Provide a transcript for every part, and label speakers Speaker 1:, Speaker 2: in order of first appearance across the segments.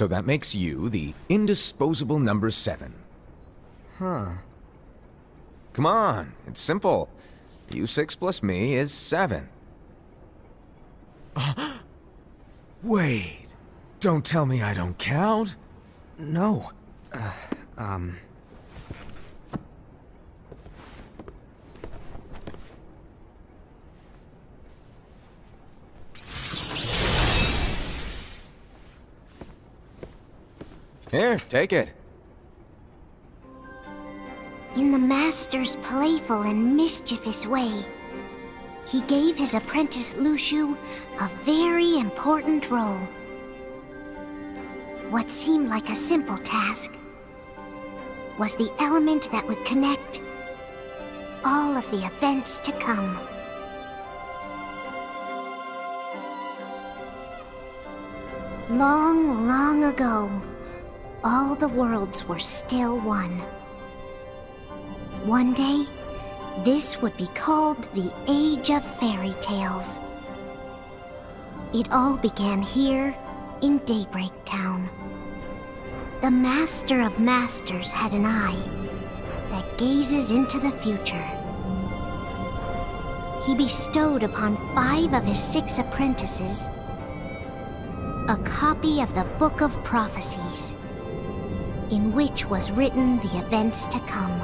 Speaker 1: So that makes you the indisposable number 7. Huh. Come on, it's simple. You 6 plus me is 7. Wait, don't tell me I don't count?
Speaker 2: No.
Speaker 1: Here, take it.
Speaker 3: In the Master's playful and mischievous way, he gave his apprentice Luciu a very important role. What seemed like a simple task was the element that would connect all of the events to come. Long, long ago, all the worlds were still one. One day, this would be called the Age of Fairy Tales. It all began here in Daybreak Town. The Master of Masters had an eye that gazes into the future. He bestowed upon 5 of his 6 apprentices a copy of the Book of Prophecies, in which was written the events to come.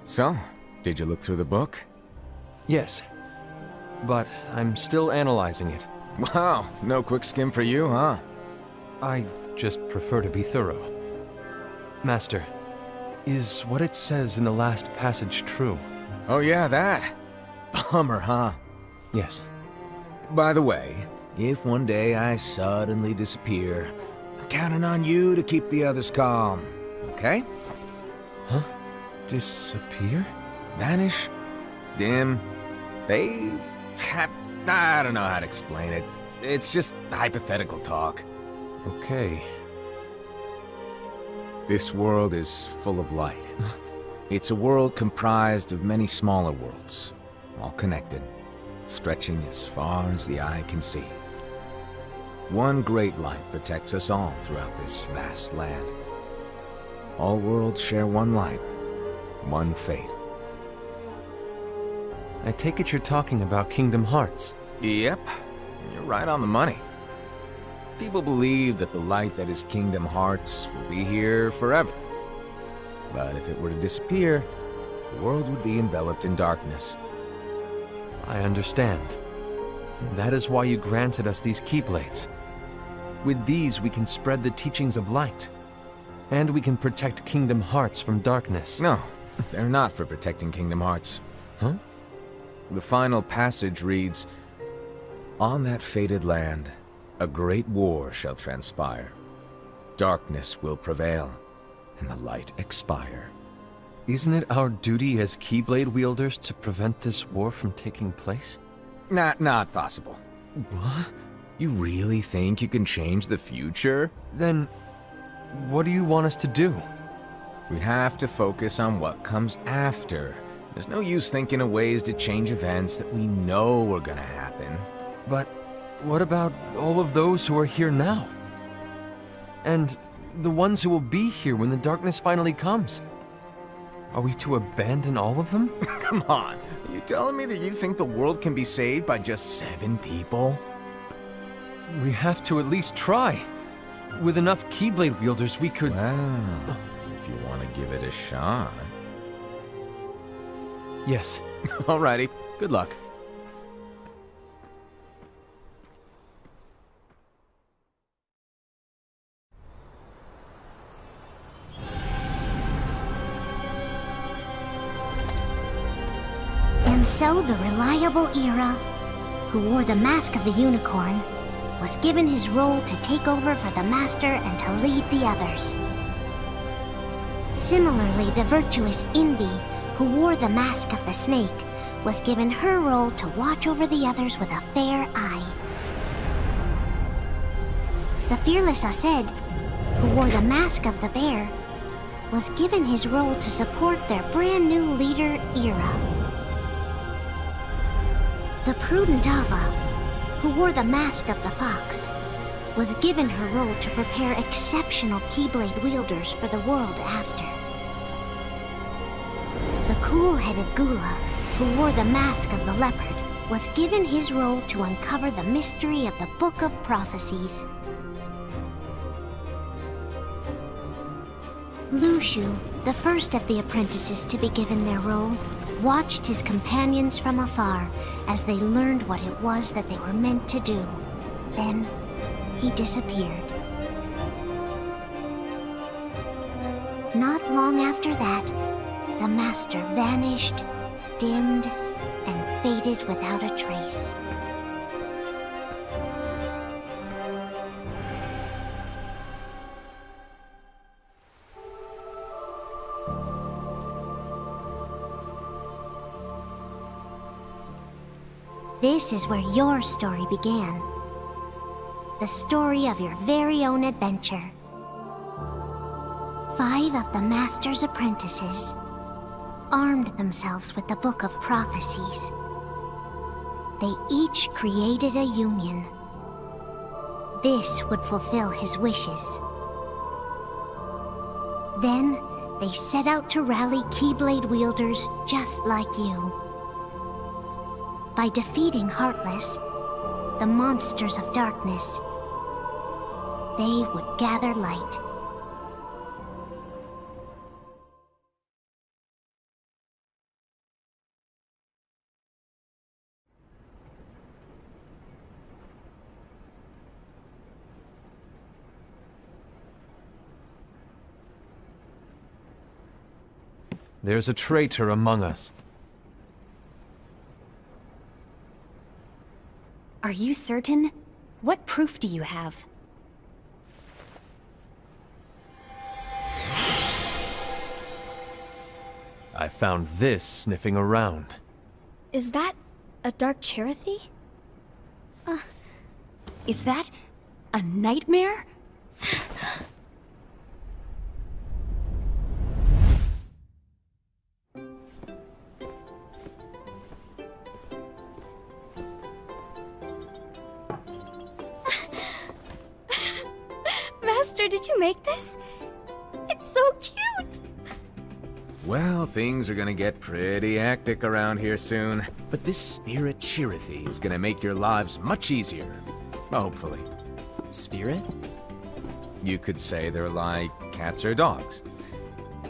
Speaker 1: So, did you look through the book?
Speaker 2: Yes. But I'm still analyzing it.
Speaker 1: Wow, no quick skim for you, huh?
Speaker 2: I just prefer to be thorough. Master, is what it says in the last passage true?
Speaker 1: Oh yeah, that. Bummer, huh?
Speaker 2: Yes.
Speaker 1: By the way, if one day I suddenly disappear, I'm counting on you to keep the others calm, okay?
Speaker 2: Huh? Disappear?
Speaker 1: Vanish? Dim? Fade? I don't know how to explain it. It's just hypothetical talk.
Speaker 2: Okay.
Speaker 1: This world is full of light. It's a world comprised of many smaller worlds, all connected, stretching as far as the eye can see. One great light protects us all throughout this vast land. All worlds share one light, one fate.
Speaker 2: I take it you're talking about Kingdom Hearts.
Speaker 1: Yep, you're right on the money. People believe that the light that is Kingdom Hearts will be here forever. But if it were to disappear, the world would be enveloped in darkness.
Speaker 2: I understand. That is why you granted us these Keyblades. With these we can spread the teachings of light. And we can protect Kingdom Hearts from darkness.
Speaker 1: No, they're not for protecting Kingdom Hearts.
Speaker 2: Huh?
Speaker 1: The final passage reads, "On that fated land, a great war shall transpire. Darkness will prevail, and the light expire."
Speaker 2: Isn't it our duty as Keyblade wielders to prevent this war from taking place?
Speaker 1: Not possible.
Speaker 2: What?
Speaker 1: You really think you can change the future?
Speaker 2: Then, what do you want us to do?
Speaker 1: We have to focus on what comes after. There's no use thinking of ways to change events that we know are gonna happen.
Speaker 2: But what about all of those who are here now? And the ones who will be here when the darkness finally comes? Are we to abandon all of them?
Speaker 1: Come on, are you telling me that you think the world can be saved by just 7 people?
Speaker 2: We have to at least try. With enough Keyblade wielders, we could...
Speaker 1: Well, if you want to give it a shot.
Speaker 2: Yes.
Speaker 1: Alrighty, good luck.
Speaker 3: And so the reliable Era, who wore the mask of the unicorn, was given his role to take over for the Master and to lead the others. Similarly, the virtuous Envy, who wore the mask of the snake, was given her role to watch over the others with a fair eye. The fearless Ased, who wore the mask of the bear, was given his role to support their brand new leader, Ira. The prudent Ava, who wore the mask of the fox, was given her role to prepare exceptional Keyblade wielders for the world after. The cool-headed Gula, who wore the mask of the leopard, was given his role to uncover the mystery of the Book of Prophecies. Lushu, the first of the apprentices to be given their role, watched his companions from afar as they learned what it was that they were meant to do. Then, he disappeared. Not long after that, the master vanished, dimmed, and faded without a trace. This is where your story began. The story of your very own adventure. 5 of the Master's apprentices armed themselves with the Book of Prophecies. They each created a union. This would fulfill his wishes. Then, they set out to rally Keyblade wielders just like you. By defeating Heartless, the monsters of darkness, they would gather light.
Speaker 2: There's a traitor among us.
Speaker 4: Are you certain? What proof do you have?
Speaker 2: I found this sniffing around.
Speaker 4: Is that a dark Cherothy? Is that a nightmare? Master, did you make this? It's so cute!
Speaker 1: Well, things are gonna get pretty hectic around here soon. But this spirit Cherothy is gonna make your lives much easier. Hopefully.
Speaker 5: Spirit?
Speaker 1: You could say they're like cats or dogs.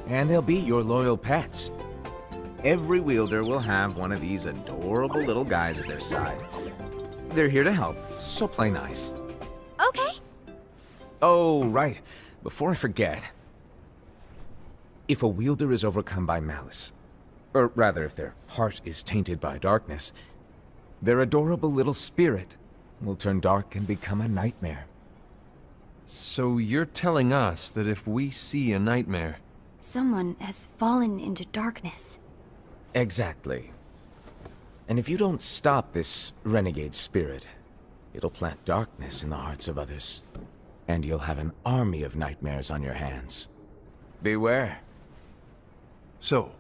Speaker 1: And they'll be your loyal pets. Every wielder will have one of these adorable little guys at their side. They're here to help, so play nice.
Speaker 4: Okay.
Speaker 1: Oh, right. Before I forget. If a wielder is overcome by malice, or rather if their heart is tainted by darkness, their adorable little spirit will turn dark and become a nightmare.
Speaker 2: So you're telling us that if we see a nightmare...
Speaker 4: Someone has fallen into darkness.
Speaker 1: Exactly. And if you don't stop this renegade spirit, it'll plant darkness in the hearts of others. And you'll have an army of nightmares on your hands. Beware.
Speaker 6: So,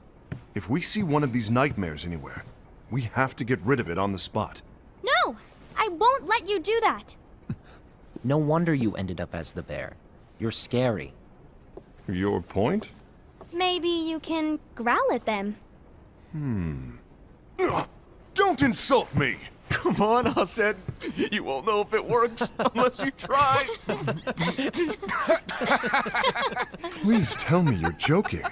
Speaker 6: if we see one of these nightmares anywhere, we have to get rid of it on the spot.
Speaker 4: No! I won't let you do that!
Speaker 5: No wonder you ended up as the bear. You're scary.
Speaker 6: Your point?
Speaker 4: Maybe you can growl at them.
Speaker 6: Ugh, don't insult me!
Speaker 1: Come on, Ased. You won't know if it works unless you try.
Speaker 6: Please tell me you're joking.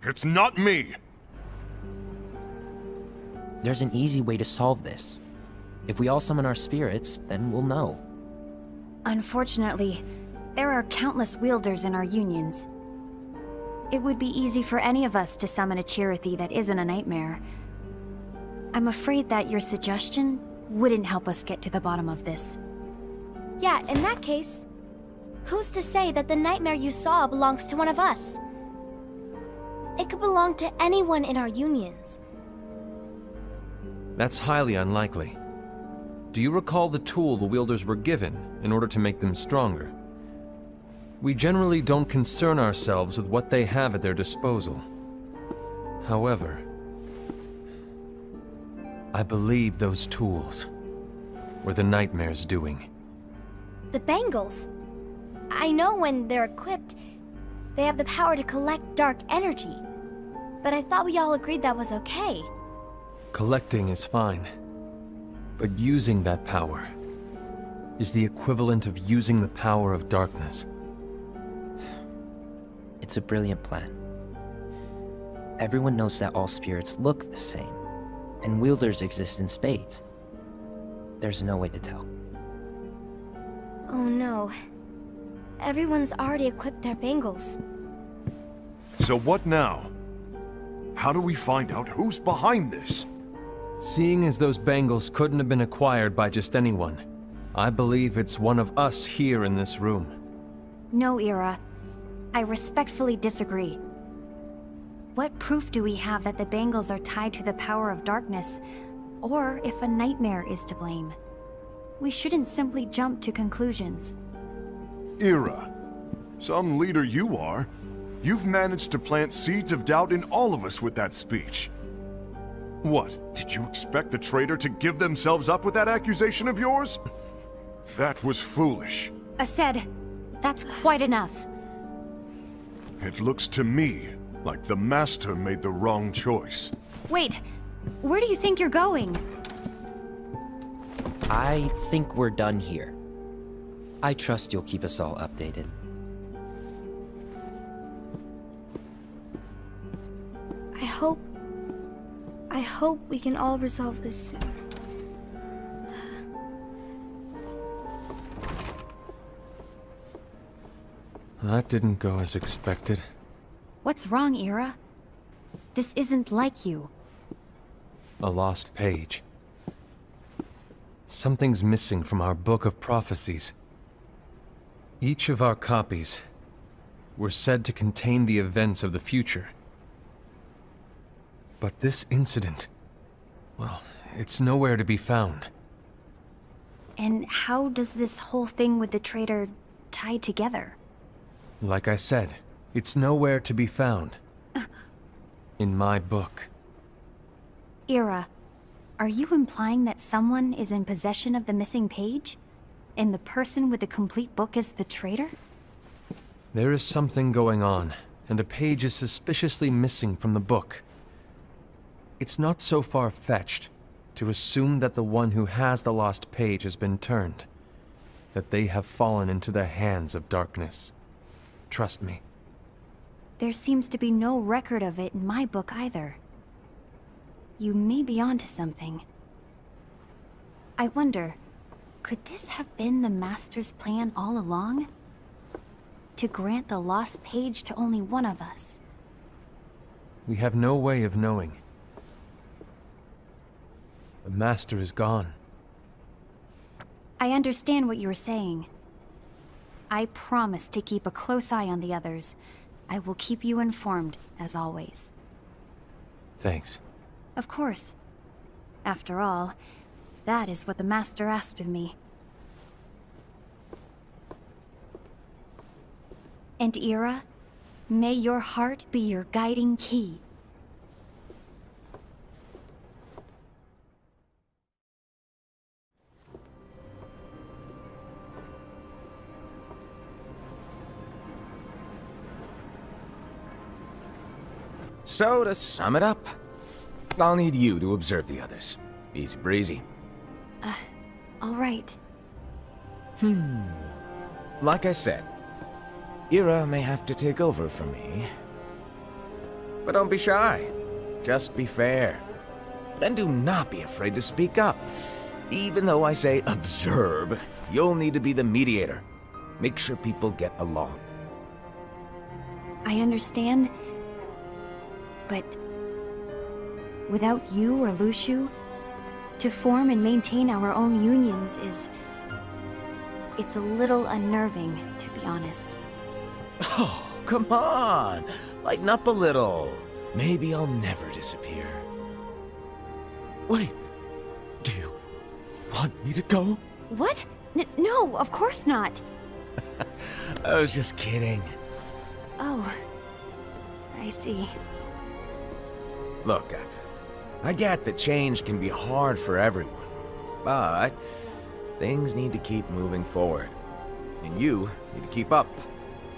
Speaker 6: It's not me!
Speaker 5: There's an easy way to solve this. If we all summon our spirits, then we'll know.
Speaker 4: Unfortunately, there are countless wielders in our unions. It would be easy for any of us to summon a Cherothy that isn't a nightmare. I'm afraid that your suggestion wouldn't help us get to the bottom of this.
Speaker 7: Yeah, in that case, who's to say that the nightmare you saw belongs to one of us? It could belong to anyone in our unions.
Speaker 2: That's highly unlikely. do you recall the tool the wielders were given in order to make them stronger? We generally don't concern ourselves with what they have at their disposal. However, I believe those tools were the Nightmare's doing.
Speaker 7: The bangles. I know when they're equipped, they have the power to collect dark energy. But I thought we all agreed that was okay.
Speaker 2: Collecting is fine, but using that power is the equivalent of using the power of darkness.
Speaker 5: It's a brilliant plan. Everyone knows that all spirits look the same, and wielders exist in spades. There's no way to tell.
Speaker 7: Oh no. Everyone's already equipped their bangles.
Speaker 6: So what now? How do we find out who's behind this?
Speaker 2: Seeing as those bangles couldn't have been acquired by just anyone, I believe it's one of us here in this room.
Speaker 4: No, Ira. I respectfully disagree. What proof do we have that the bangles are tied to the power of darkness, or if a nightmare is to blame? We shouldn't simply jump to conclusions.
Speaker 6: Ira, some leader you are. You've managed to plant seeds of doubt in all of us with that speech. What, did you expect the traitor to give themselves up with that accusation of yours? That was foolish.
Speaker 4: Aced, that's quite enough.
Speaker 6: It looks to me like the Master made the wrong choice.
Speaker 4: Wait, where do you think you're going?
Speaker 5: I think we're done here. I trust you'll keep us all updated.
Speaker 7: I hope we can all resolve this soon.
Speaker 2: That didn't go as expected.
Speaker 4: What's wrong, Ira? This isn't like you.
Speaker 2: A lost page. Something's missing from our book of prophecies. Each of our copies were said to contain the events of the future. But this incident, well, it's nowhere to be found.
Speaker 4: And how does this whole thing with the traitor tie together?
Speaker 2: Like I said, it's nowhere to be found. In my book.
Speaker 4: Ira, are you implying that someone is in possession of the missing page? And the person with the complete book is the traitor?
Speaker 2: There is something going on, and a page is suspiciously missing from the book. It's not so far-fetched to assume that the one who has the lost page has been turned, that they have fallen into the hands of darkness. Trust me.
Speaker 4: There seems to be no record of it in my book either. You may be onto something. I wonder, could this have been the Master's plan all along? To grant the lost page to only one of us?
Speaker 2: We have no way of knowing. The Master is gone.
Speaker 4: I understand what you're saying. I promise to keep a close eye on the others. I will keep you informed, as always.
Speaker 2: Thanks.
Speaker 4: Of course. After all, that is what the Master asked of me. And Ira, may your heart be your guiding key.
Speaker 1: So, to sum it up, I'll need you to observe the others. Easy breezy.
Speaker 4: All right.
Speaker 1: Like I said, Ira may have to take over for me. But don't be shy. Just be fair. And do not be afraid to speak up. Even though I say observe, you'll need to be the mediator. Make sure people get along.
Speaker 4: I understand. But without you or Luciu, to form and maintain our own unions it's a little unnerving, to be honest.
Speaker 1: Oh, come on! Lighten up a little. Maybe I'll never disappear. Wait, do you
Speaker 2: want me to go?
Speaker 4: What? No, of course not.
Speaker 1: I was just kidding.
Speaker 4: Oh, I see.
Speaker 1: Look, I get that change can be hard for everyone, but things need to keep moving forward. And you need to keep up.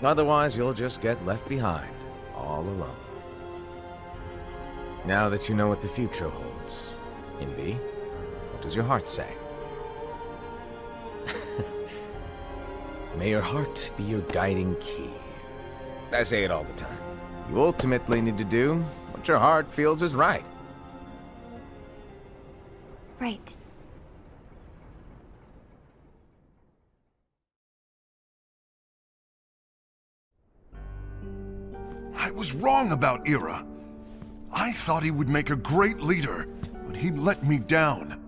Speaker 1: Otherwise, you'll just get left behind, all alone. Now that you know what the future holds, Envy, what does your heart say? May your heart be your guiding key. I say it all the time. You ultimately need to do what your heart feels is right.
Speaker 4: Right.
Speaker 6: I was wrong about Ira. I thought he would make a great leader, but he let me down.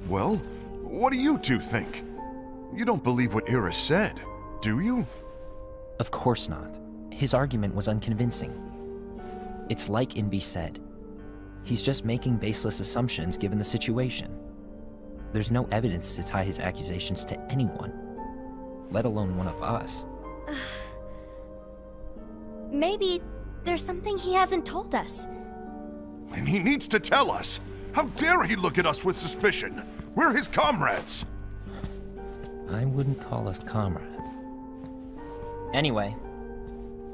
Speaker 6: Well, what do you two think? You don't believe what Ira said, do you?
Speaker 5: Of course not. His argument was unconvincing. It's like Inby said. He's just making baseless assumptions given the situation. There's no evidence to tie his accusations to anyone, let alone one of us.
Speaker 7: Maybe there's something he hasn't told us.
Speaker 6: And he needs to tell us. How dare he look at us with suspicion? We're his comrades.
Speaker 5: I wouldn't call us comrades. Anyway,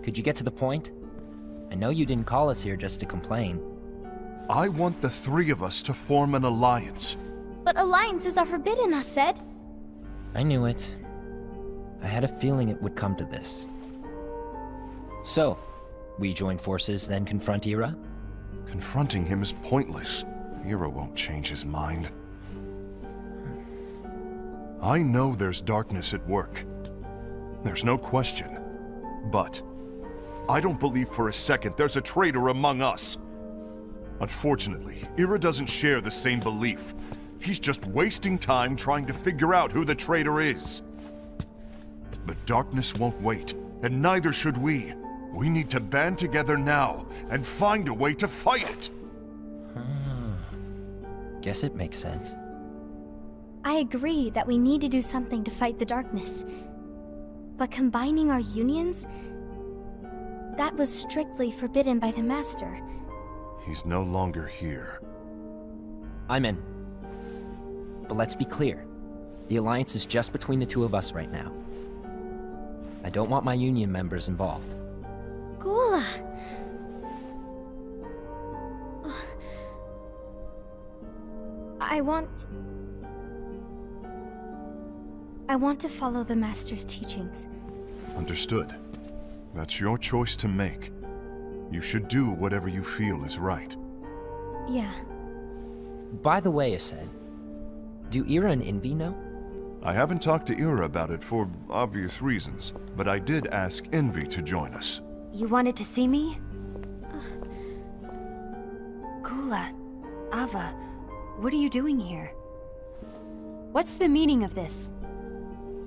Speaker 5: could you get to the point? I know you didn't call us here just to complain.
Speaker 6: I want the three of us to form an alliance.
Speaker 7: But alliances are forbidden, us said.
Speaker 5: I knew it. I had a feeling it would come to this. So, we join forces, then confront Ira?
Speaker 6: Confronting him is pointless. Ira won't change his mind. I know there's darkness at work. There's no question. But I don't believe for a second there's a traitor among us. Unfortunately, Ira doesn't share the same belief. He's just wasting time trying to figure out who the traitor is. But darkness won't wait, and neither should we. We need to band together now and find a way to fight it.
Speaker 5: Guess it makes sense.
Speaker 7: I agree that we need to do something to fight the darkness. But combining our unions? That was strictly forbidden by the Master.
Speaker 6: He's no longer here.
Speaker 5: I'm in. But let's be clear. The alliance is just between the two of us right now. I don't want my union members involved.
Speaker 7: Gula! I want to follow the Master's teachings.
Speaker 6: Understood. That's your choice to make. You should do whatever you feel is right.
Speaker 7: Yeah.
Speaker 5: By the way, Ased, do Ira and Invi know?
Speaker 6: I haven't talked to Ira about it for obvious reasons, but I did ask Envy to join us.
Speaker 4: You wanted to see me? Gula, Ava, what are you doing here? What's the meaning of this?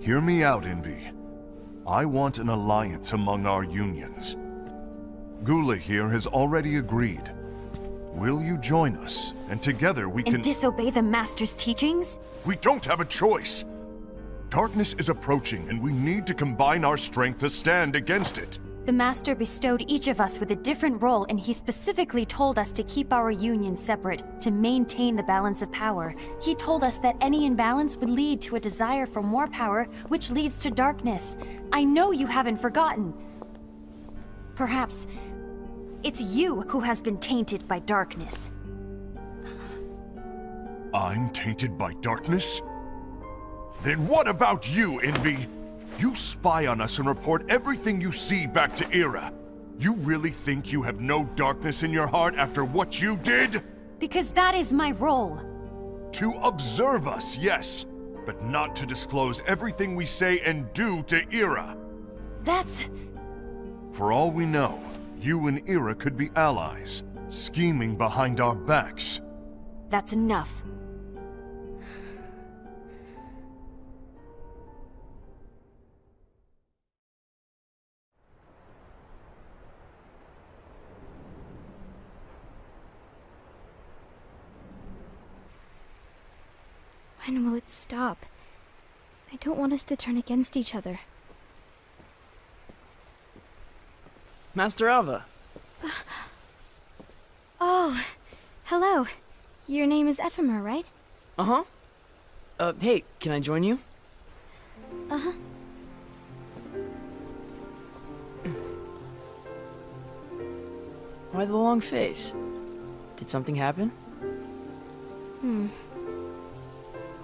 Speaker 6: Hear me out, Envy. I want an alliance among our unions. Gula here has already agreed. Will you join us? And together we can—
Speaker 4: And disobey the Master's teachings?
Speaker 6: We don't have a choice! Darkness is approaching, and we need to combine our strength to stand against it.
Speaker 4: The Master bestowed each of us with a different role, and he specifically told us to keep our union separate, to maintain the balance of power. He told us that any imbalance would lead to a desire for more power, which leads to darkness. I know you haven't forgotten. Perhaps it's you who has been tainted by darkness.
Speaker 6: I'm tainted by darkness? Then what about you, Envy? You spy on us and report everything you see back to Ira. You really think you have no darkness in your heart after what you did?
Speaker 4: Because that is my role.
Speaker 6: To observe us, yes, but not to disclose everything we say and do to Ira.
Speaker 4: That's...
Speaker 6: For all we know, you and Ira could be allies, scheming behind our backs.
Speaker 4: that's enough.
Speaker 7: When will it stop? I don't want us to turn against each other.
Speaker 8: Master Alva.
Speaker 7: Oh, hello. Your name is Ephemer, right?
Speaker 8: Uh-huh. Hey, can I join you?
Speaker 7: Uh-huh.
Speaker 8: Why the long face? Did something happen?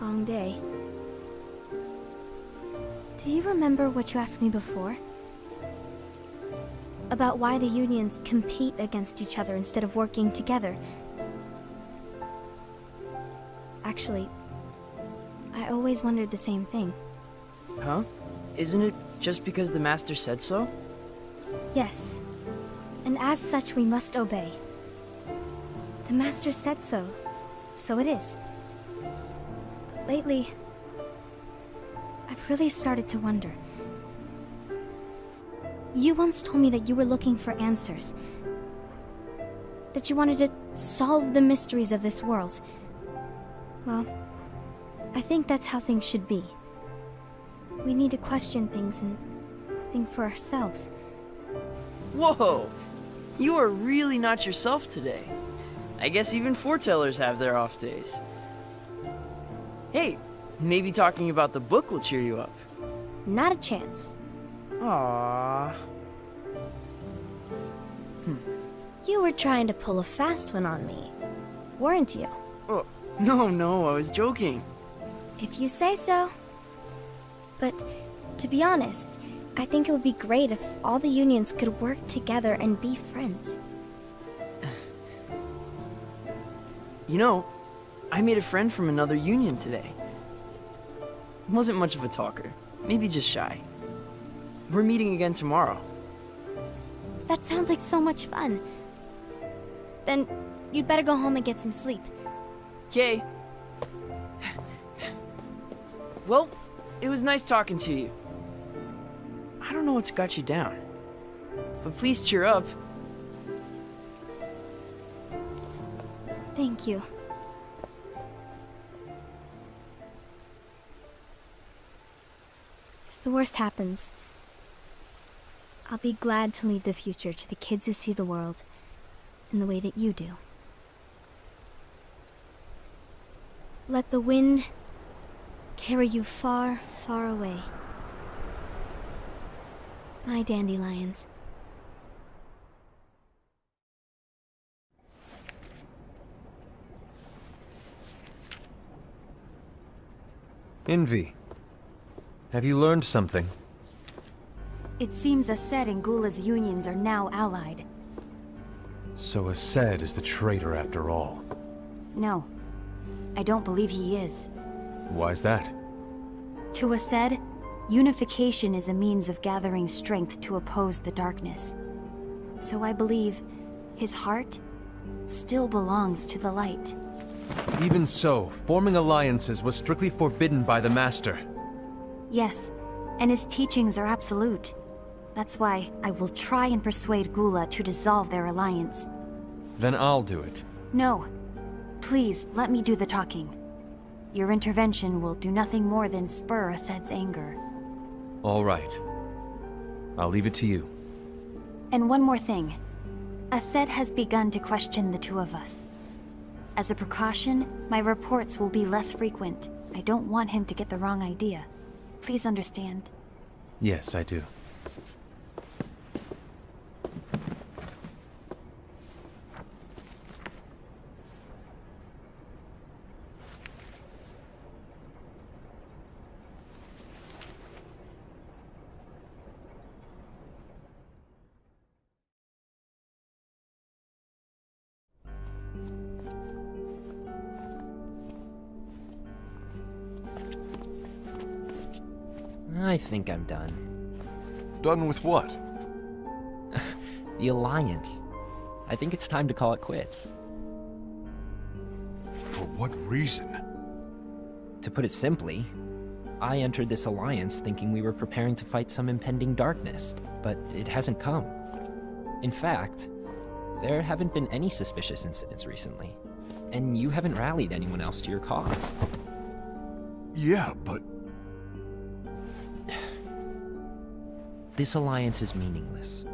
Speaker 7: Long day. Do you remember what you asked me before? About why the unions compete against each other instead of working together. Actually, I always wondered the same thing.
Speaker 8: Huh? Isn't it just because the Master said so?
Speaker 7: Yes. And as such, we must obey. The Master said so, so it is. But lately, I've really started to wonder. You once told me that you were looking for answers. That you wanted to solve the mysteries of this world. Well, I think that's how things should be. We need to question things and think for ourselves.
Speaker 8: Whoa! You are really not yourself today. I guess even foretellers have their off days. Hey, maybe talking about the book will cheer you up.
Speaker 7: Not a chance.
Speaker 8: Aww.
Speaker 7: You were trying to pull a fast one on me, weren't you?
Speaker 8: Oh, no, I was joking.
Speaker 7: If you say so. But, to be honest, I think it would be great if all the unions could work together and be friends.
Speaker 8: You know, I made a friend from another union today. Wasn't much of a talker, maybe just shy. We're meeting again tomorrow.
Speaker 7: That sounds like so much fun. Then, you'd better go home and get some sleep.
Speaker 8: Okay. Well, it was nice talking to you. I don't know what's got you down, but please cheer up.
Speaker 7: Thank you. If the worst happens, I'll be glad to leave the future to the kids who see the world in the way that you do. Let the wind carry you far, far away. My dandelions.
Speaker 2: Envy. Have you learned something?
Speaker 4: It seems Ased and Gula's unions are now allied.
Speaker 2: So Ased is the traitor after all.
Speaker 4: No, I don't believe he is.
Speaker 2: Why's that?
Speaker 4: To Ased, unification is a means of gathering strength to oppose the darkness. So I believe his heart still belongs to the light.
Speaker 2: Even so, forming alliances was strictly forbidden by the Master.
Speaker 4: Yes, and his teachings are absolute. That's why I will try and persuade Gula to dissolve their alliance.
Speaker 2: Then I'll do it.
Speaker 4: No. Please, let me do the talking. Your intervention will do nothing more than spur Ased's anger.
Speaker 2: All right. I'll leave it to you.
Speaker 4: And one more thing. Ased has begun to question the two of us. As a precaution, my reports will be less frequent. I don't want him to get the wrong idea. Please understand.
Speaker 2: Yes, I do.
Speaker 5: I think I'm done.
Speaker 6: Done with what?
Speaker 5: The Alliance. I think it's time to call it quits.
Speaker 6: For what reason?
Speaker 5: To put it simply, I entered this alliance thinking we were preparing to fight some impending darkness, but it hasn't come. In fact, there haven't been any suspicious incidents recently, and you haven't rallied anyone else to your cause.
Speaker 6: Yeah, but...
Speaker 5: This alliance is meaningless.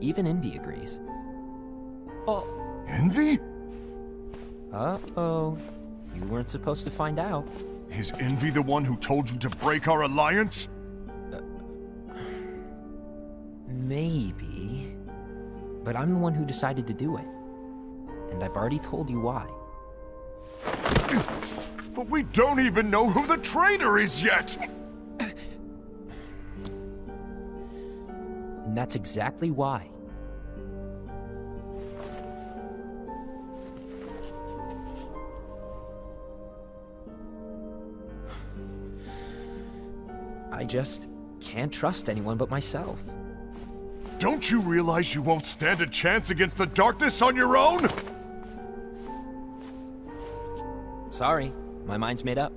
Speaker 5: Even Envy agrees. Oh.
Speaker 6: Envy?
Speaker 5: Uh-oh. You weren't supposed to find out.
Speaker 6: Is Envy the one who told you to break our alliance?
Speaker 5: Maybe. But I'm the one who decided to do it. And I've already told you why.
Speaker 6: But we don't even know who the traitor is yet!
Speaker 5: And that's exactly why. I just can't trust anyone but myself.
Speaker 6: Don't you realize you won't stand a chance against the darkness on your own?
Speaker 5: Sorry, my mind's made up.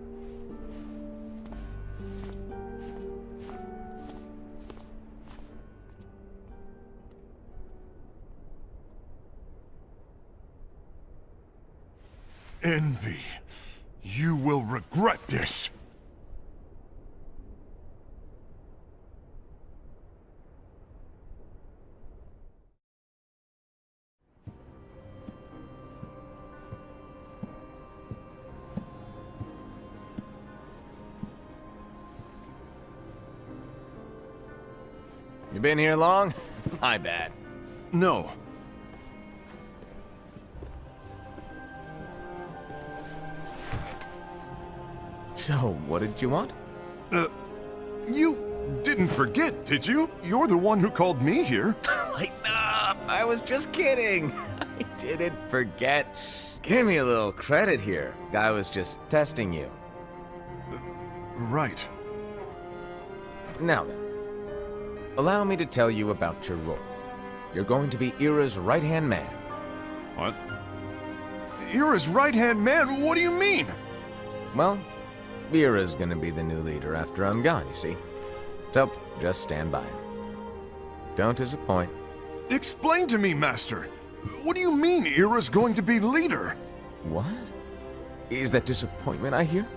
Speaker 6: Envy, you will regret this.
Speaker 1: You been here long? My bad.
Speaker 6: No.
Speaker 1: So, what did you want?
Speaker 6: You didn't forget, did you? You're the one who called me here.
Speaker 1: Lighten up! I was just kidding. I didn't forget. Give me a little credit here. I was just testing you.
Speaker 6: Right.
Speaker 1: Now then, allow me to tell you about your role. You're going to be Ira's right-hand man.
Speaker 6: What? Ira's right-hand man? What do you mean?
Speaker 1: Well, Ira's gonna be the new leader after I'm gone, you see. So, just stand by. Don't disappoint.
Speaker 6: Explain to me, Master. What do you mean Ira's going to be leader?
Speaker 1: What? Is that disappointment I hear?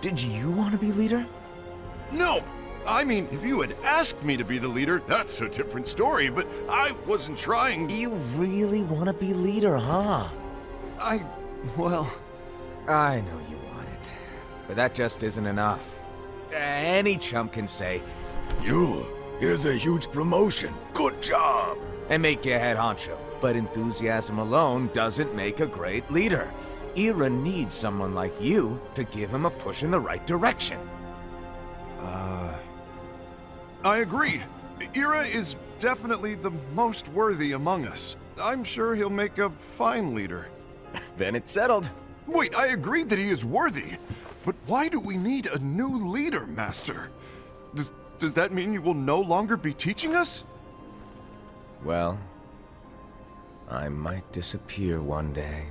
Speaker 1: Did you want to be leader?
Speaker 6: No! I mean, if you had asked me to be the leader, that's a different story, but I wasn't trying.
Speaker 1: You really want to be leader, huh?
Speaker 6: Well...
Speaker 1: I know you want it, but that just isn't enough. Any chump can say, here's a huge promotion, good job, and make you head honcho. But enthusiasm alone doesn't make a great leader. Ira needs someone like you to give him a push in the right direction.
Speaker 6: I agree. Ira is definitely the most worthy among us. I'm sure he'll make a fine leader.
Speaker 1: Then it's settled.
Speaker 6: Wait, I agreed that he is worthy. But why do we need a new leader, Master? Does that mean you will no longer be teaching us?
Speaker 1: Well, I might disappear one day.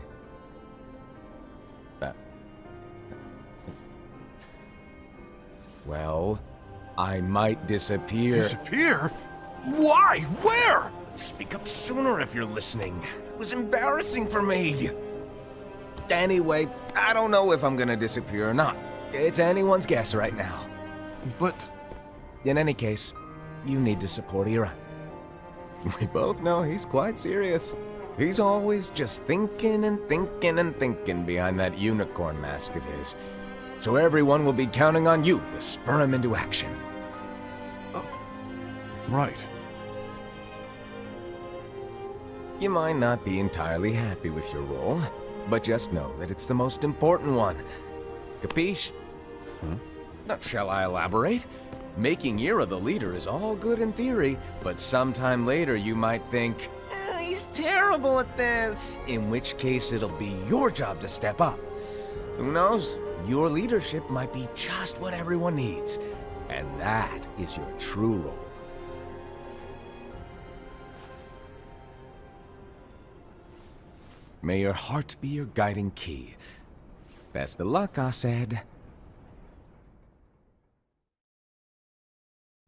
Speaker 1: Well, I might disappear.
Speaker 6: Disappear? Why? Where?
Speaker 1: Speak up sooner if you're listening. It was embarrassing for me. Anyway, I don't know if I'm gonna disappear or not. It's anyone's guess right now.
Speaker 6: But...
Speaker 1: In any case, you need to support Ira. We both know he's quite serious. He's always just thinking and thinking and thinking behind that unicorn mask of his. So everyone will be counting on you to spur him into action.
Speaker 6: Right.
Speaker 1: You might not be entirely happy with your role, but just know that it's the most important one. Capiche? Now, shall I elaborate? Making Ira the leader is all good in theory, but sometime later you might think, he's terrible at this, in which case it'll be your job to step up. Who knows? Your leadership might be just what everyone needs, and that is your true role. May your heart be your guiding key. Best of luck, I said.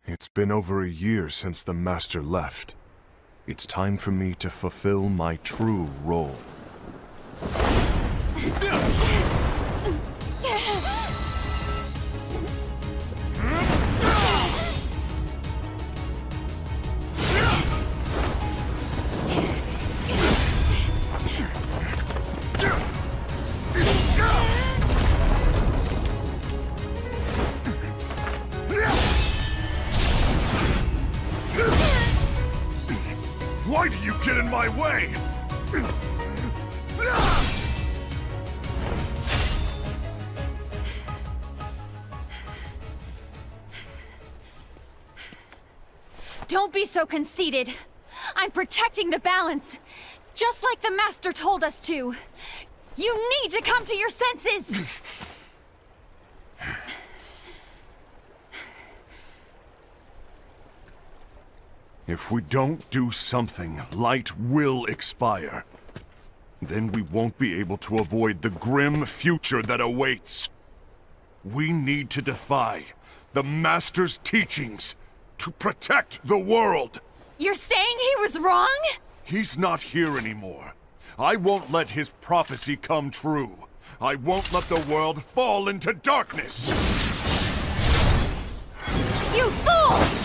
Speaker 6: It's been over a year since the Master left. It's time for me to fulfill my true role. Why do you get in my way?
Speaker 4: Don't be so conceited. I'm protecting the balance, just like the Master told us to. You need to come to your senses!
Speaker 6: If we don't do something, light will expire. Then we won't be able to avoid the grim future that awaits. We need to defy the Master's teachings to protect the world.
Speaker 4: You're saying he was wrong?
Speaker 6: He's not here anymore. I won't let his prophecy come true. I won't let the world fall into darkness.
Speaker 4: You fool!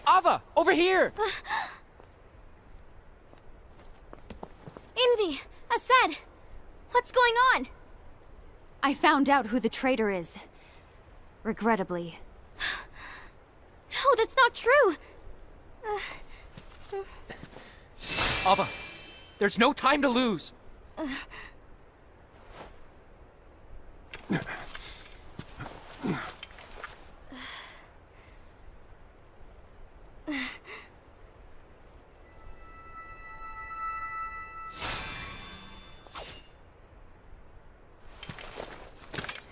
Speaker 5: Ava, over here!
Speaker 7: Envy! Assad! What's going on?
Speaker 4: I found out who the traitor is. Regrettably.
Speaker 7: No, that's not true!
Speaker 5: Ava, there's no time to lose.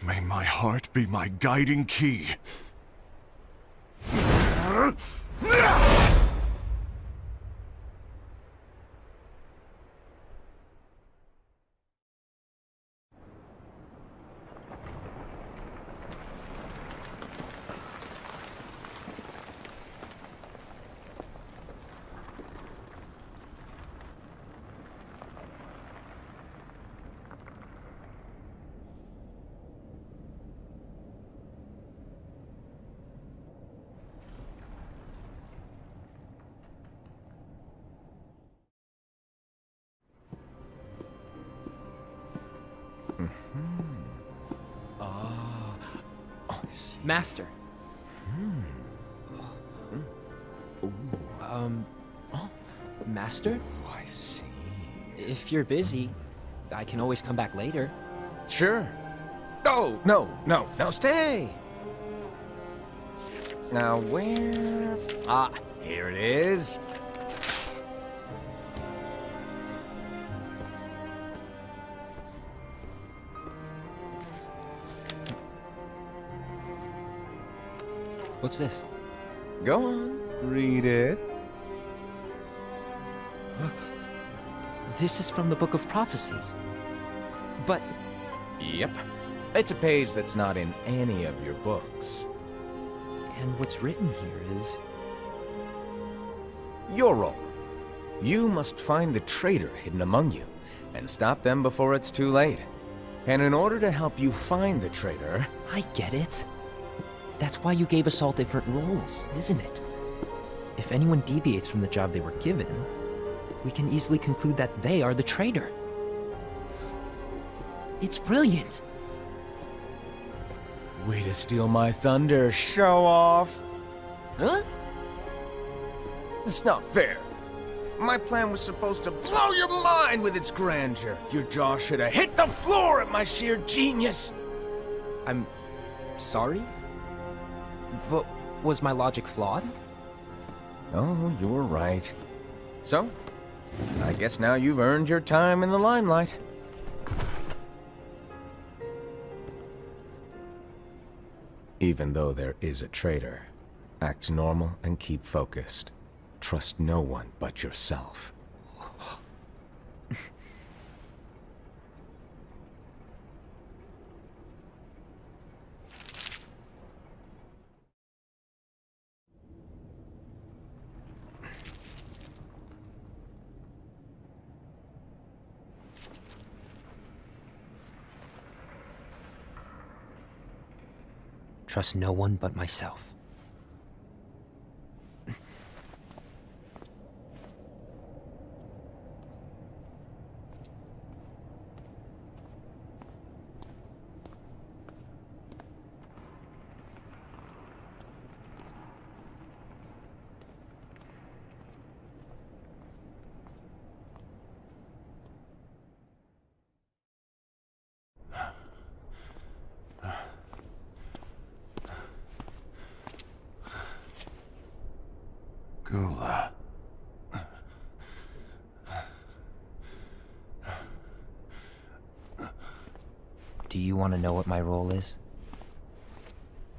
Speaker 6: May my heart be my guiding key.
Speaker 5: Master. Master?
Speaker 1: Oh, I see.
Speaker 5: If you're busy, I can always come back later.
Speaker 1: Sure. Oh, no, stay! Now, where... Ah, here it is.
Speaker 5: What's this?
Speaker 1: Go on, read it.
Speaker 5: This is from the Book of Prophecies. But
Speaker 1: Yep. It's a page that's not in any of your books.
Speaker 5: and what's written here is...
Speaker 1: Your role. You must find the traitor hidden among you, and stop them before it's too late. And in order to help you find the traitor...
Speaker 5: I get it. That's why you gave us all different roles, isn't it? If anyone deviates from the job they were given, we can easily conclude that they are the traitor. It's brilliant.
Speaker 1: Way to steal my thunder, show off!
Speaker 5: Huh?
Speaker 1: It's not fair. My plan was supposed to blow your mind with its grandeur. Your jaw should have hit the floor at my sheer genius.
Speaker 5: I'm sorry? But was my logic flawed?
Speaker 1: Oh, you were right. So, I guess now you've earned your time in the limelight. Even though there is a traitor, act normal and keep focused. Trust no one but yourself.
Speaker 5: trust no one but myself.
Speaker 6: Gula.
Speaker 5: Do you want to know what my role is?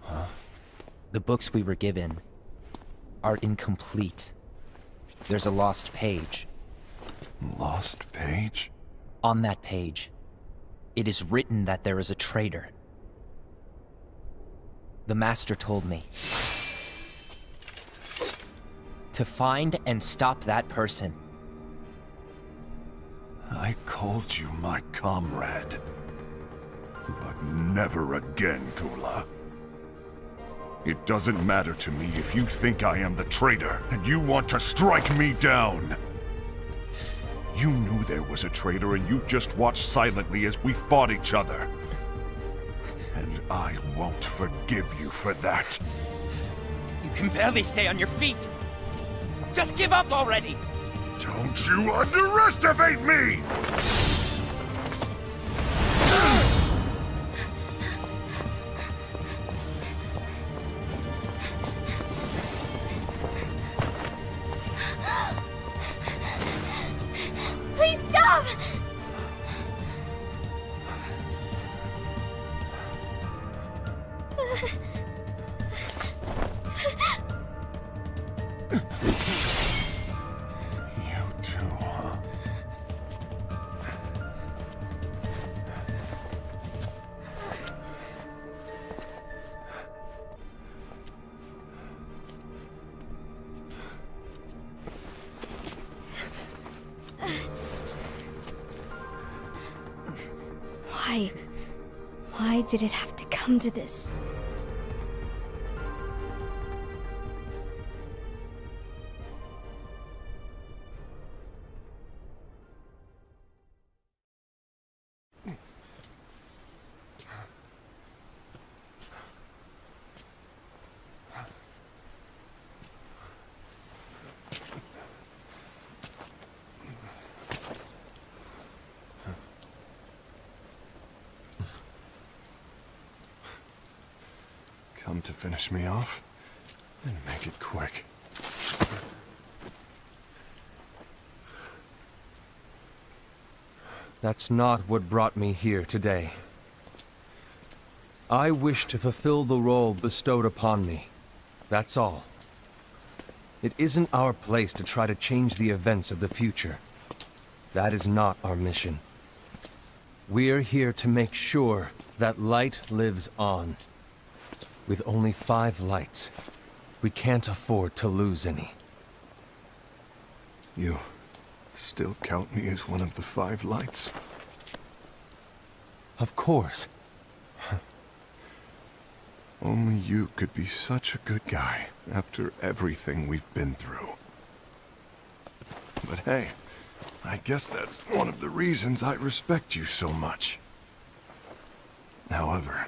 Speaker 5: Huh? The books we were given are incomplete. There's a lost page.
Speaker 6: Lost page?
Speaker 5: On that page, it is written that there is a traitor. The Master told me to find and stop that person.
Speaker 6: I called you my comrade. But never again, Gula. It doesn't matter to me if you think I am the traitor and you want to strike me down. You knew there was a traitor and you just watched silently as we fought each other. And I won't forgive you for that.
Speaker 5: You can barely stay on your feet. Just give up already!
Speaker 6: Don't you underestimate me!
Speaker 7: Please stop!
Speaker 6: You too, huh?
Speaker 7: Why did it have to come to this?
Speaker 6: Come to finish me off? And make it quick.
Speaker 2: That's not what brought me here today. I wish to fulfill the role bestowed upon me. That's all. It isn't our place to try to change the events of the future. That is not our mission. We're here to make sure that light lives on. With only 5 lights, we can't afford to lose any.
Speaker 6: You still count me as one of the 5 lights?
Speaker 2: Of course.
Speaker 6: Only you could be such a good guy after everything we've been through. But hey, I guess that's one of the reasons I respect you so much. However,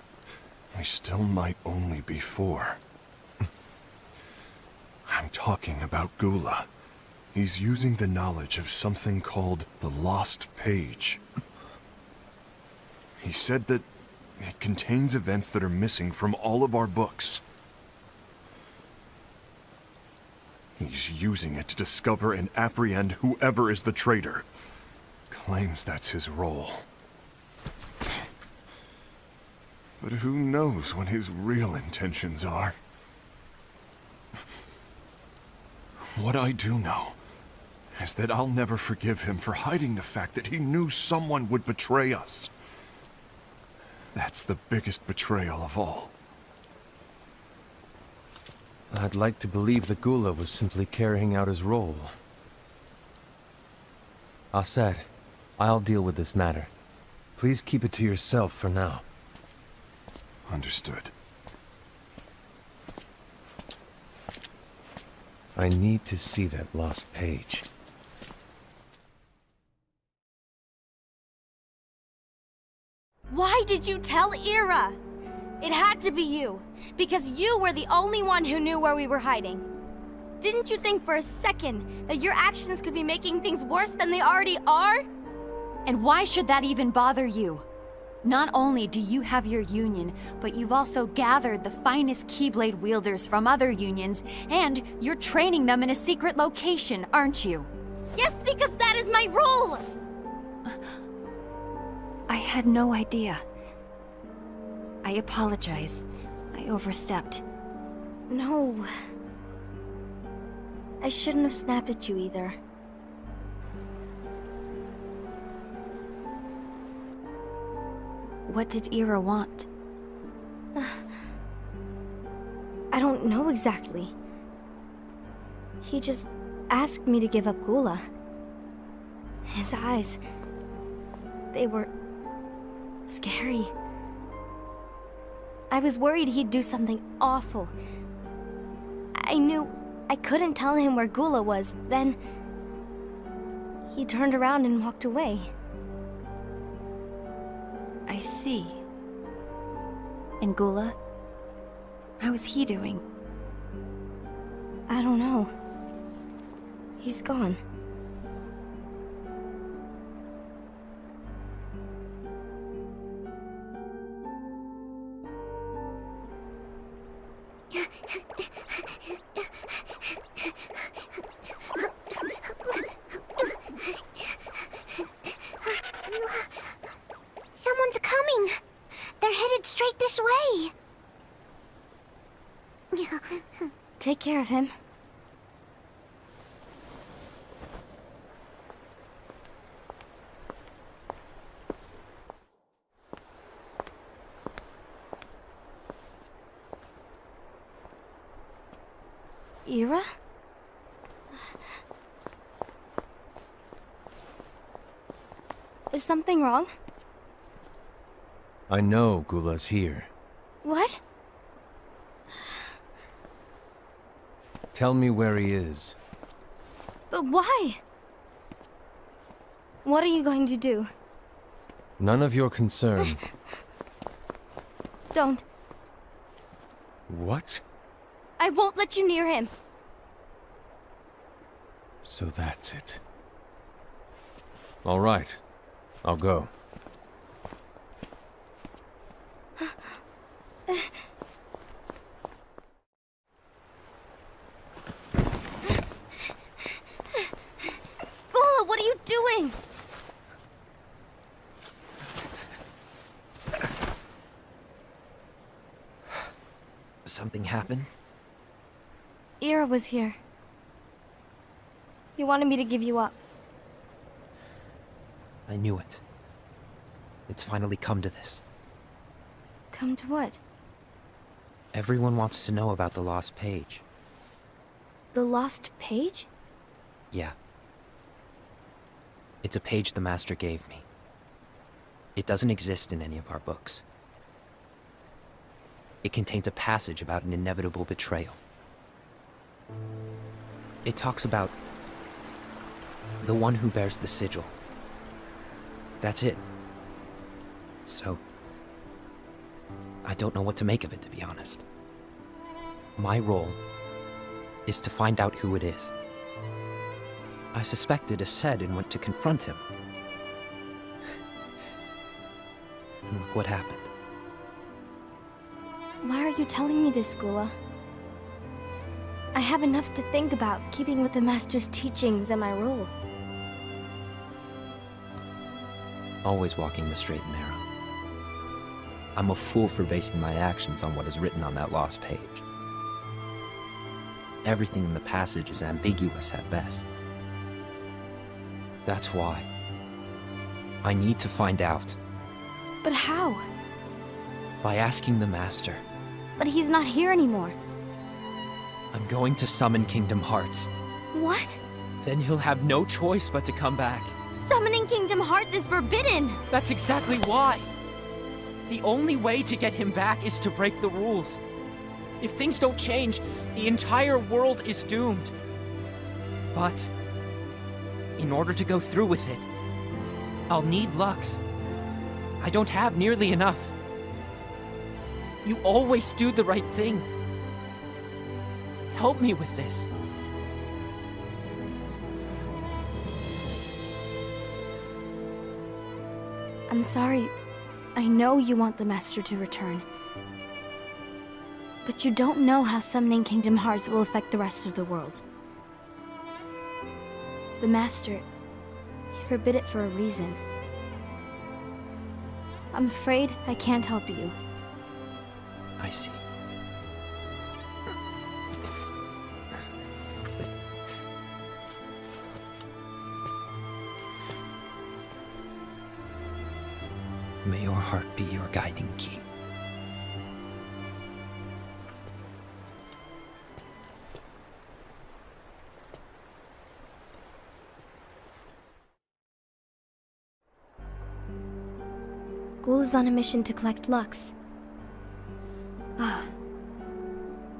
Speaker 6: we still might only be 4. I'm talking about Gula. He's using the knowledge of something called the Lost Page. He said that it contains events that are missing from all of our books. He's using it to discover and apprehend whoever is the traitor. Claims that's his role. But who knows what his real intentions are? What I do know is that I'll never forgive him for hiding the fact that he knew someone would betray us. That's the biggest betrayal of all.
Speaker 2: I'd like to believe that Gula was simply carrying out his role. Assad, I'll deal with this matter. Please keep it to yourself for now.
Speaker 6: Understood.
Speaker 2: I need to see that lost page.
Speaker 7: Why did you tell Ira? It had to be you, because you were the only one who knew where we were hiding. Didn't you think for a second that your actions could be making things worse than they already are?
Speaker 4: And why should that even bother you? Not only do you have your union, but you've also gathered the finest Keyblade wielders from other unions, and you're training them in a secret location, aren't you?
Speaker 7: Yes, because that is my role!
Speaker 4: I had no idea. I apologize. I overstepped.
Speaker 7: No. I shouldn't have snapped at you either.
Speaker 4: What did Ira want?
Speaker 7: I don't know exactly. He just asked me to give up Gula. His eyes... they were... scary. I was worried he'd do something awful. I knew I couldn't tell him where Gula was. Then... he turned around and walked away.
Speaker 4: I see. And Gula? How is he doing?
Speaker 7: I don't know. He's gone.
Speaker 3: Someone's coming! They're headed straight this way!
Speaker 7: Take care of him. Ira? Is something wrong?
Speaker 2: I know Gula's here.
Speaker 7: What?
Speaker 2: Tell me where he is.
Speaker 7: But why? What are you going to do?
Speaker 2: None of your concern.
Speaker 7: Don't.
Speaker 2: What?
Speaker 7: I won't let you near him.
Speaker 2: So that's it. All right. I'll go.
Speaker 7: Gula, what are you doing?
Speaker 5: Something happened?
Speaker 7: Ira was here. He wanted me to give you up.
Speaker 5: I knew it. It's finally come to this.
Speaker 7: Come to what?
Speaker 5: Everyone wants to know about the lost page.
Speaker 7: The lost page?
Speaker 5: Yeah. It's a page the Master gave me. It doesn't exist in any of our books. It contains a passage about an inevitable betrayal. It talks about the one who bears the sigil. That's it. So, I don't know what to make of it, to be honest. My role is to find out who it is. I suspected a Sed and went to confront him. And look what happened.
Speaker 7: Why are you telling me this, Gula? I have enough to think about, keeping with the Master's teachings and my role.
Speaker 5: Always walking the straight and narrow. I'm a fool for basing my actions on what is written on that lost page. Everything in the passage is ambiguous at best. That's why I need to find out.
Speaker 7: But how?
Speaker 5: By asking the Master.
Speaker 7: But he's not here anymore.
Speaker 5: I'm going to summon Kingdom Hearts.
Speaker 7: What?
Speaker 5: Then he'll have no choice but to come back.
Speaker 7: Summoning Kingdom Hearts is forbidden!
Speaker 5: That's exactly why! The only way to get him back is to break the rules. If things don't change, the entire world is doomed. But in order to go through with it, I'll need Lux. I don't have nearly enough. You always do the right thing. Help me with this.
Speaker 7: I'm sorry. I know you want the Master to return. But you don't know how summoning Kingdom Hearts will affect the rest of the world. The Master, he forbid it for a reason. I'm afraid I can't help you.
Speaker 5: I see. May your heart be your guiding key.
Speaker 7: Ghoul is on a mission to collect Lux.
Speaker 4: Ah.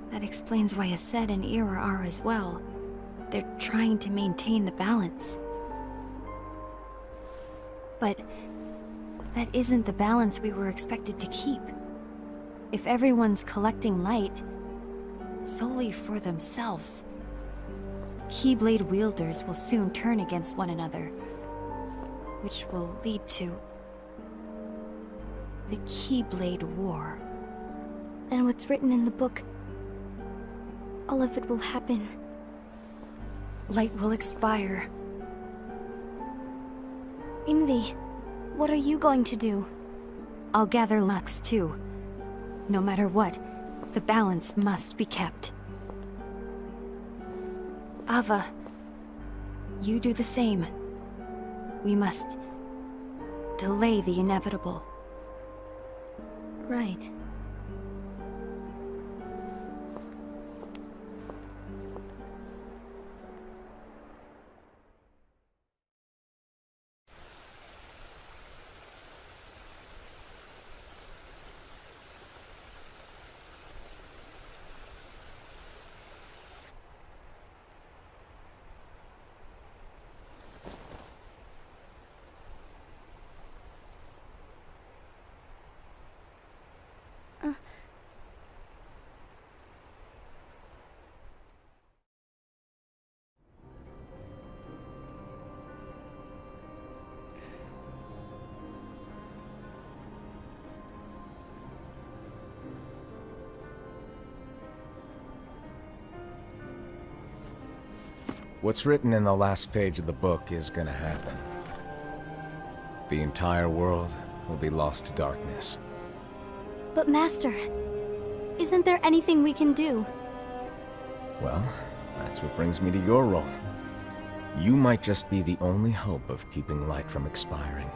Speaker 4: That explains why Aced and Ira are as well. They're trying to maintain the balance. But that isn't the balance we were expected to keep. If everyone's collecting light solely for themselves, Keyblade wielders will soon turn against one another, which will lead to the Keyblade War.
Speaker 7: And what's written in the book, all of it will happen.
Speaker 4: Light will expire.
Speaker 7: Envy, what are you going to do?
Speaker 4: I'll gather Lux too. No matter what, the balance must be kept. Ava, you do the same. We must delay the inevitable.
Speaker 7: Right.
Speaker 1: What's written in the last page of the book is gonna happen. The entire world will be lost to darkness.
Speaker 7: But Master, isn't there anything we can do?
Speaker 1: Well, that's what brings me to your role. You might just be the only hope of keeping light from expiring.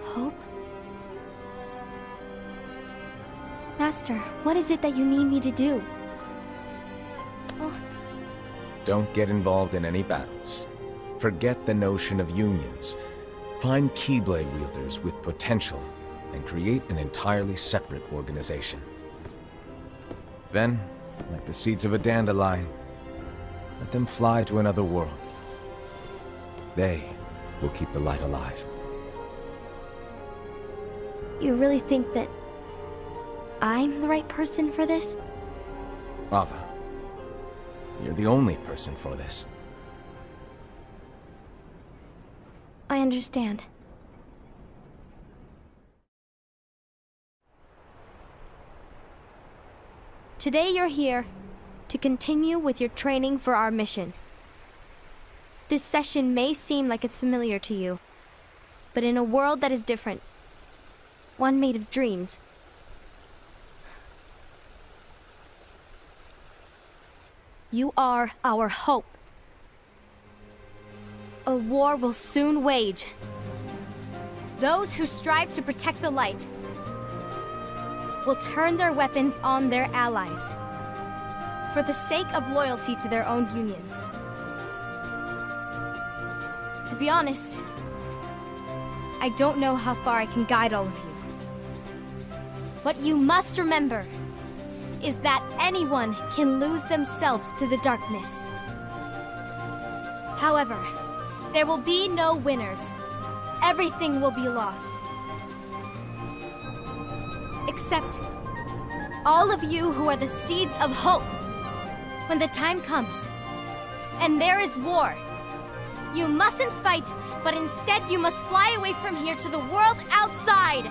Speaker 7: Hope? Master, what is it that you need me to do? Oh,
Speaker 1: Don't get involved in any battles. Forget the notion of unions. Find Keyblade wielders with potential and create an entirely separate organization. Then, like the seeds of a dandelion, let them fly to another world. They will keep the light alive.
Speaker 7: you really think that I'm the right person for this?
Speaker 1: Ava, you're the only person for this.
Speaker 7: I understand. Today you're here to continue with your training for our mission. This session may seem like it's familiar to you, but in a world that is different, one made of dreams, you are our hope. A war will soon wage. Those who strive to protect the light will turn their weapons on their allies for the sake of loyalty to their own unions. To be honest, I don't know how far I can guide all of you. What you must remember is that anyone can lose themselves to the darkness. However, there will be no winners. Everything will be lost. Except all of you who are the seeds of hope. When the time comes, and there is war, you mustn't fight, but instead you must fly away from here to the world outside.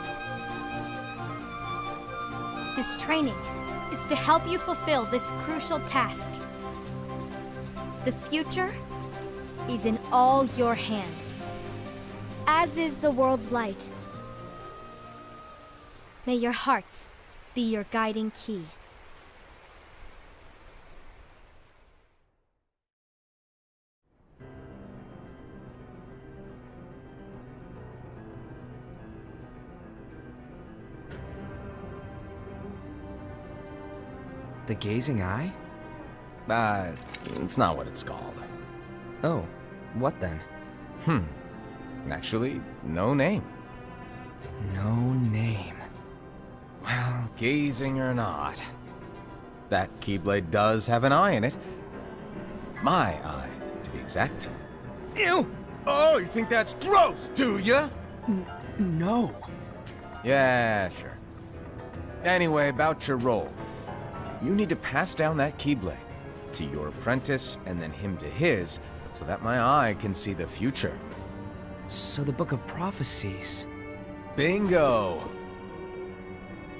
Speaker 7: This training is to help you fulfill this crucial task. The future is in all your hands, as is the world's light. May your hearts be your guiding key.
Speaker 9: The gazing eye?
Speaker 1: It's not what it's called.
Speaker 9: Oh, what then?
Speaker 1: Actually, no name.
Speaker 9: No name.
Speaker 1: Well, gazing or not, that Keyblade does have an eye in it. My eye, to be exact.
Speaker 9: Ew!
Speaker 1: Oh, you think that's gross, do ya?
Speaker 9: No.
Speaker 1: Yeah, sure. Anyway, about your role. You need to pass down that Keyblade to your apprentice and then him to his, so that my eye can see the future.
Speaker 9: So the Book of Prophecies.
Speaker 1: Bingo!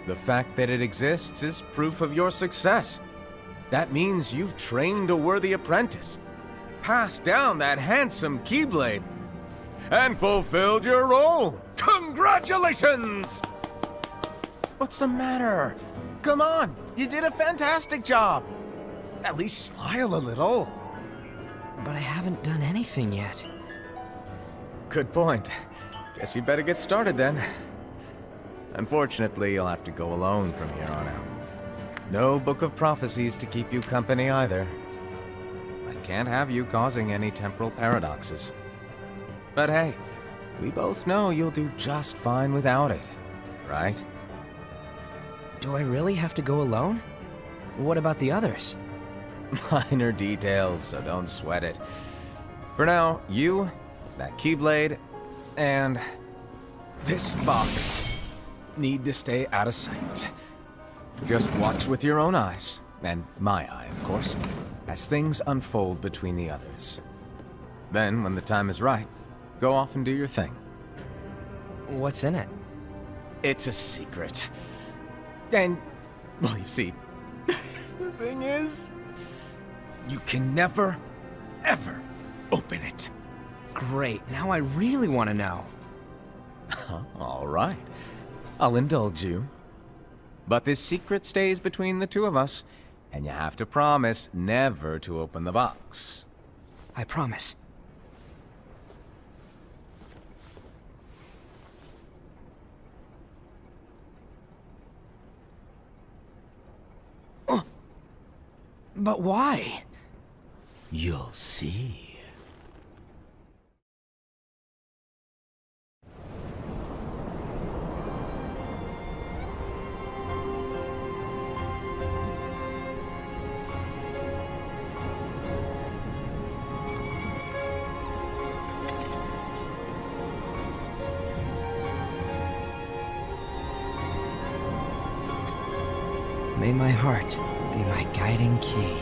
Speaker 1: The fact that it exists is proof of your success. That means you've trained a worthy apprentice, passed down that handsome Keyblade, and fulfilled your role. Congratulations! What's the matter? Come on, you did a fantastic job. At least smile a little.
Speaker 9: But I haven't done anything yet.
Speaker 1: Good point. Guess you'd better get started then. Unfortunately, you'll have to go alone from here on out. No Book of Prophecies to keep you company either. I can't have you causing any temporal paradoxes. But hey, we both know you'll do just fine without it, right?
Speaker 9: Do I really have to go alone? What about the others?
Speaker 1: Minor details, so don't sweat it. For now, you, that Keyblade, and this box need to stay out of sight. Just watch with your own eyes, and my eye, of course, as things unfold between the others. Then, when the time is right, go off and do your thing.
Speaker 9: What's in it?
Speaker 1: It's a secret. And, well, you see, the thing is, you can never, ever open it.
Speaker 9: Great, now I really want to know.
Speaker 1: All right. I'll indulge you. But this secret stays between the two of us, and you have to promise never to open the box.
Speaker 9: I promise. But why?
Speaker 1: You'll see.
Speaker 9: May my heart be my guiding key.